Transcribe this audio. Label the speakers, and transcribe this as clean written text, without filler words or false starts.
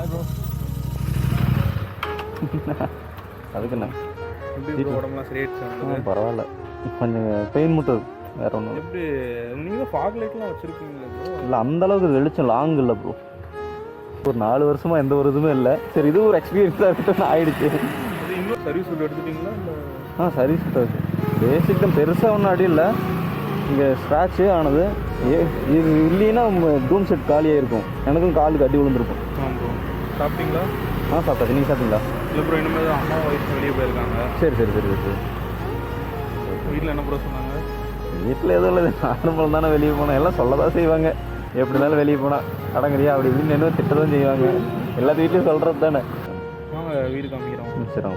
Speaker 1: Bro.
Speaker 2: அதுக்கு என்ன
Speaker 1: எப்படி ப்ரோ உடம்புலாம் சரியாயிடுச்சு?
Speaker 2: பரவாயில்ல, கொஞ்சம் பெயின் மட்டும் வேற ஒன்றும்.
Speaker 1: எப்படி நீங்கள் ஃபாக் லைட்லாம் வச்சுருக்கீங்களா ப்ரோ?
Speaker 2: இல்லை அந்தளவுக்கு வெளிச்சம் லாங் இல்லை ப்ரோ. ஒரு 4 வருஷமாக எந்த ஒரு இதுவுமே இல்லை. சரி, இது ஒரு எக்ஸ்பீரியன்ஸாக இருக்கட்டும் ஆகிடுச்சு.
Speaker 1: அது இன்னும் சர்வீஸ் எடுத்துட்டிங்களா இல்லை?
Speaker 2: சர்வீஸ் பேசிக் தான், பெருசாக ஒன்றும் அடி இல்லை. இங்கே ஸ்க்ராட்சு ஆனது இது இல்லைன்னா டூம் செட் காலியாக இருக்கும். எனக்கும் காலுக்கு அடி விழுந்துருக்கும்.
Speaker 1: ப்ரோ சாப்பிட்டீங்களா?
Speaker 2: சாப்பிட்டாச்சு. நீங்கள் சாப்பிட்டீங்களா?
Speaker 1: இல்லை ப்ரோ, இனிமேல் அம்மா வயசு வெளியே போயிருக்காங்க.
Speaker 2: சரி சரி சரி சரி.
Speaker 1: வீட்டில் என்ன ப்ரோ சொன்னாங்க?
Speaker 2: வீட்டில் எதுவும் இல்லை, நார்மல் தானே. வெளியே போனால் எல்லாம் சொல்ல தான் செய்வாங்க. எப்படி இருந்தாலும் வெளியே போனால் அடங்கறியா அப்படி இப்படின்னு என்ன திட்ட தான் செய்வாங்க. எல்லாத்து வீட்லையும் சொல்கிறது தானே.
Speaker 1: வாங்க வீடு காமிக்கிறோம்.
Speaker 2: சரி.